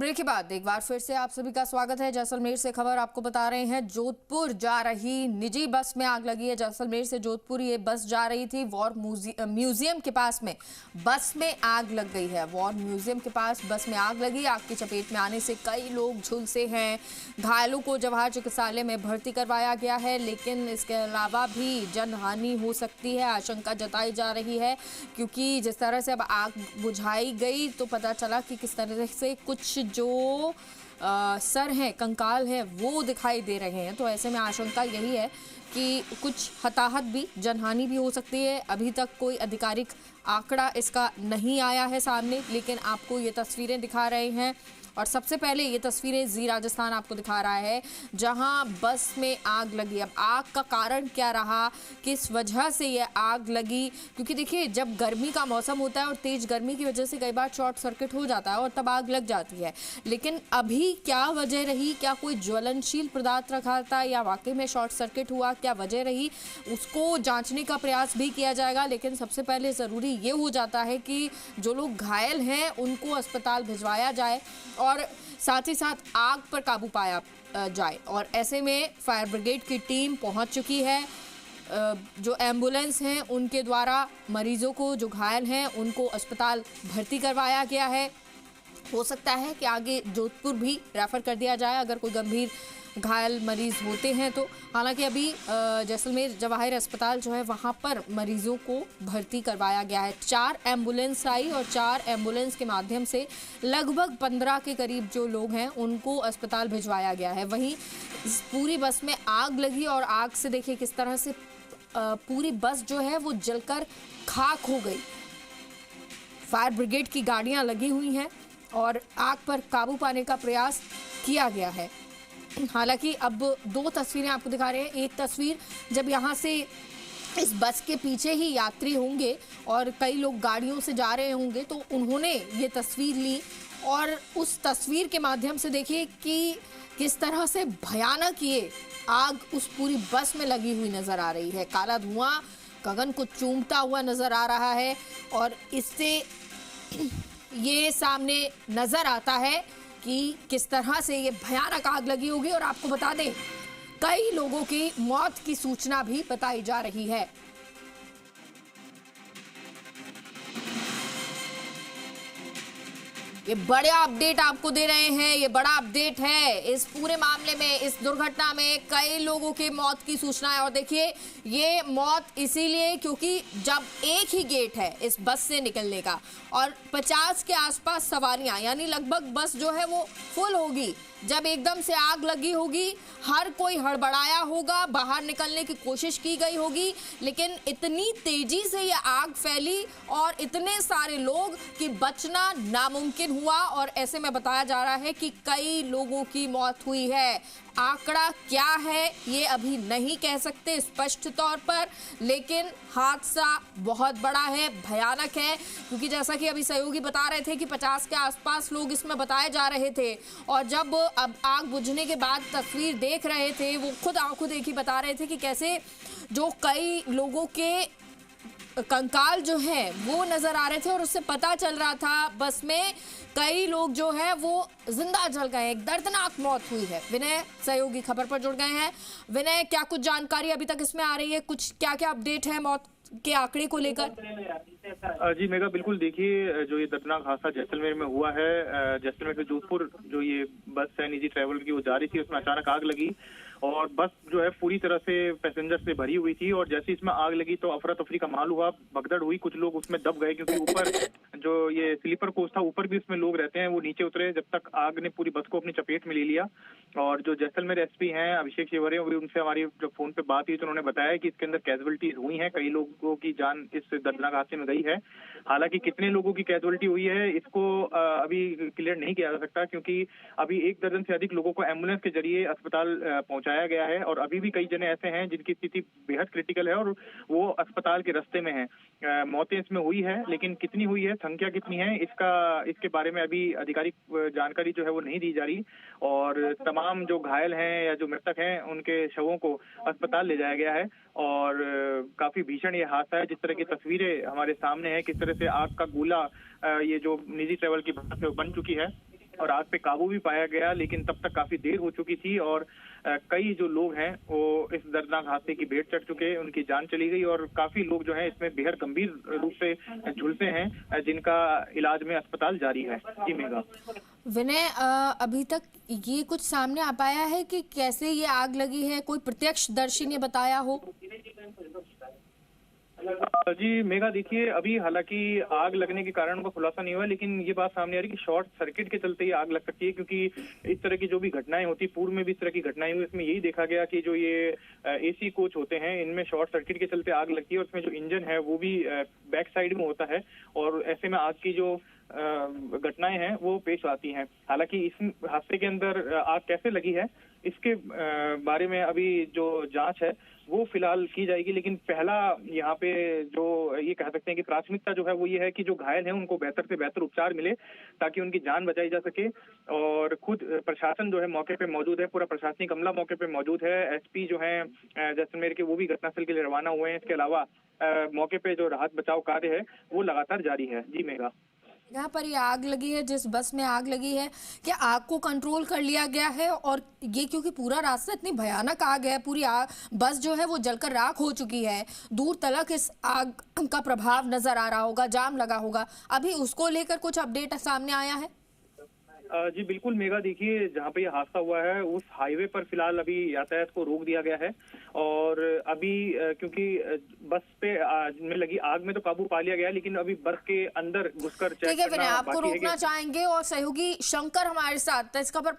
Break के बाद एक बार फिर से आप सभी का स्वागत है। जैसलमेर से खबर आपको बता रहे हैं, जोधपुर जा रही निजी बस में आग लगी है। जैसलमेर से जोधपुर ये बस जा रही थी। वॉर म्यूजियम के पास में बस में आग लग गई है। वॉर म्यूजियम के पास बस में आग लगी। आग की चपेट में आने से कई लोग झुलसे हैं। घायलों को जवाहर चिकित्सालय में भर्ती करवाया गया है, लेकिन इसके अलावा भी जनहानि हो सकती है, आशंका जताई जा रही है। क्योंकि जिस तरह से अब आग बुझाई गई तो पता चला कि किस तरह से कुछ जो सर हैं, कंकाल है, वो दिखाई दे रहे हैं। तो ऐसे में आशंका यही है कि कुछ हताहत भी, जनहानि भी हो सकती है। अभी तक कोई आधिकारिक आंकड़ा इसका नहीं आया है सामने, लेकिन आपको ये तस्वीरें दिखा रहे हैं। और सबसे पहले ये तस्वीरें जी राजस्थान आपको दिखा रहा है, जहां बस में आग लगी। अब आग का कारण क्या रहा, किस वजह से ये आग लगी? क्योंकि देखिए, जब गर्मी का मौसम होता है और तेज गर्मी की वजह से कई बार शॉर्ट सर्किट हो जाता है और तब आग लग जाती है। लेकिन अभी क्या वजह रही, क्या कोई ज्वलनशील पदार्थ रखा था या वाकई में शॉर्ट सर्किट हुआ, क्या वजह रही, उसको जांचने का प्रयास भी किया जाएगा। लेकिन सबसे पहले ज़रूरी ये हो जाता है कि जो लोग घायल हैं उनको अस्पताल भिजवाया जाए और साथ ही साथ आग पर काबू पाया जाए। और ऐसे में फायर ब्रिगेड की टीम पहुंच चुकी है। जो एम्बुलेंस हैं उनके द्वारा मरीजों को, जो घायल हैं, उनको अस्पताल भर्ती करवाया गया है। हो सकता है कि आगे जोधपुर भी रेफर कर दिया जाए अगर कोई गंभीर घायल मरीज होते हैं तो। हालांकि अभी जैसलमेर जवाहर अस्पताल जो है वहां पर मरीजों को भर्ती करवाया गया है। 4 एम्बुलेंस आई और 4 एम्बुलेंस के माध्यम से लगभग 15 के करीब जो लोग हैं उनको अस्पताल भिजवाया गया है। वहीं इस पूरी बस में आग लगी और आग से देखिए किस तरह से पूरी बस जो है वो जलकर खाक हो गई। फायर ब्रिगेड की गाड़ियां लगी हुई हैं और आग पर काबू पाने का प्रयास किया गया है। हालांकि अब 2 तस्वीरें आपको दिखा रहे हैं। एक तस्वीर जब यहाँ से इस बस के पीछे ही यात्री होंगे और कई लोग गाड़ियों से जा रहे होंगे तो उन्होंने ये तस्वीर ली और उस तस्वीर के माध्यम से देखिए कि किस तरह से भयानक ये आग उस पूरी बस में लगी हुई नजर आ रही है। काला धुआं गगन को चूमता हुआ नजर आ रहा है और इससे ये सामने नजर आता है कि किस तरह से ये भयानक आग लगी होगी। और आपको बता दें, कई लोगों की मौत की सूचना भी बताई जा रही है। ये बड़ा अपडेट आपको दे रहे हैं। ये बड़ा अपडेट है इस पूरे मामले में। इस दुर्घटना में कई लोगों की मौत की सूचना है और देखिए, ये मौत इसीलिए क्योंकि जब एक ही गेट है इस बस से निकलने का और 50 के आसपास सवारियां, यानी लगभग बस जो है वो फुल होगी। जब एकदम से आग लगी होगी, हर कोई हड़बड़ाया होगा, बाहर निकलने की कोशिश की गई होगी, लेकिन इतनी तेजी से ये आग फैली और इतने सारे लोग कि बचना नामुमकिन हुआ। और ऐसे में बताया जा रहा है कि कई लोगों की मौत हुई है। आंकड़ा क्या है ये अभी नहीं कह सकते स्पष्ट तौर पर, लेकिन हादसा बहुत बड़ा है, भयानक है। क्योंकि जैसा कि अभी सहयोगी बता रहे थे कि 50 के आसपास लोग इसमें बताए जा रहे थे और जब अब आग बुझने के बाद तस्वीर देख रहे थे, वो खुद आंखों देखी बता रहे थे कि कैसे जो कई लोगों के कंकाल जो है वो नजर आ रहे थे और उससे पता चल रहा था बस में कई लोग जो है वो जिंदा जल गए। एक दर्दनाक मौत हुई है। विनय सहयोगी खबर पर जुड़ गए हैं। विनय, क्या कुछ जानकारी अभी तक इसमें आ रही है? कुछ क्या क्या अपडेट है मौत के आंकड़े को लेकर? जी मेगा, बिल्कुल। देखिए, जो ये दर्दनाक हादसा जैसलमेर में हुआ है, जैसलमेर से जोधपुर जो ये बस है निजी ट्रैवलर की, वो जा रही थी, उसमें अचानक आग लगी और बस जो है पूरी तरह से पैसेंजर से भरी हुई थी। और जैसे इसमें आग लगी तो अफरा तफरी का माहौल हुआ, भगदड़ हुई, कुछ लोग उसमें दब गए क्योंकि ऊपर जो ये स्लीपर कोच था, ऊपर भी उसमें लोग रहते हैं, वो नीचे उतरे जब तक आग ने पूरी बस को अपनी चपेट में ले लिया। और जो जैसलमेर एसपी हैं अभिषेक शिवरे, उनसे हमारी जब फोन पे बात हुई तो उन्होंने बताया कि इसके अंदर कैजुअलिटीज हुई हैं, कई लोगों की जान इस दर्दनाक हादसे में गई है। हालांकि कितने लोगों की कैजुअलिटी हुई है इसको अभी क्लियर नहीं किया जा सकता, क्योंकि अभी 1 दर्जन से अधिक लोगों को एम्बुलेंस के जरिए अस्पताल पहुंचाया गया है और अभी भी कई जने ऐसे हैं जिनकी स्थिति बेहद क्रिटिकल है और वो अस्पताल के रास्ते में हैं। मौतें इसमें हुई है, लेकिन कितनी हुई है, संख्या कितनी है, इसके बारे में अभी आधिकारिक जानकारी जो है वो नहीं दी जा रही। और तमाम जो घायल हैं या जो मृतक हैं उनके शवों को अस्पताल ले जाया गया है। और काफी भीषण ये हादसा है। जिस तरह की तस्वीरें हमारे सामने है, किस तरह से आग का गोला ये जो निजी ट्रैवल की बस बन चुकी है, और आग पे काबू भी पाया गया, लेकिन तब तक काफी देर हो चुकी थी और कई जो लोग हैं वो इस दर्दनाक हादसे की भेंट चढ़ चुके हैं, उनकी जान चली गई और काफी लोग जो हैं इसमें बेहद गंभीर रूप से झुलसे हैं, जिनका इलाज में अस्पताल जारी है। जी मेघा। विनय, अभी तक ये कुछ सामने आ पाया है कि कैसे ये आग लगी है? कोई प्रत्यक्षदर्शी ने बताया हो? जी मेघा, देखिए अभी हालांकि आग लगने के कारण का खुलासा नहीं हुआ, लेकिन ये बात सामने आ रही है कि शॉर्ट सर्किट के चलते ये आग लग सकती है, क्योंकि इस तरह की जो भी घटनाएं होती, पूर्व में भी इस तरह की घटनाएं हुई, इसमें यही देखा गया कि जो ये एसी कोच होते हैं इनमें शॉर्ट सर्किट के चलते आग लगती है और उसमें जो इंजन है वो भी बैक साइड में होता है और ऐसे में आग की जो घटनाएं हैं वो पेश आती हैं। हालांकि इस हादसे के अंदर आग कैसे लगी है इसके बारे में अभी जो जांच है वो फिलहाल की जाएगी, लेकिन पहला यहाँ पे जो ये कह सकते हैं कि प्राथमिकता जो है वो ये है कि जो घायल हैं उनको बेहतर से बेहतर उपचार मिले ताकि उनकी जान बचाई जा सके। और खुद प्रशासन जो है मौके पे मौजूद है, पूरा प्रशासनिक अमला मौके पे मौजूद है। एसपी जो है जैसलमेर के वो भी घटनास्थल के लिए रवाना हुए हैं। इसके अलावा मौके पे जो राहत बचाव कार्य है वो लगातार जारी है। जी मेघा। यहाँ पर ये आग लगी है, जिस बस में आग लगी है, क्या आग को कंट्रोल कर लिया गया है? और ये क्योंकि पूरा रास्ता इतनी भयानक आग है, पूरी आग बस जो है वो जलकर राख हो चुकी है, दूर तलक इस आग का प्रभाव नजर आ रहा होगा, जाम लगा होगा, अभी उसको लेकर कुछ अपडेट सामने आया है? जी बिल्कुल मेघा, देखिए जहाँ पे ये हादसा हुआ है उस हाईवे पर फिलहाल अभी यातायात को रोक दिया गया है और अभी क्योंकि बस पे में लगी आग में तो काबू पा लिया गया है, लेकिन अभी बस के अंदर घुसकर चेक ठीक है, करना आपको रोकना चाहेंगे और सहयोगी शंकर हमारे साथ इस खबर पर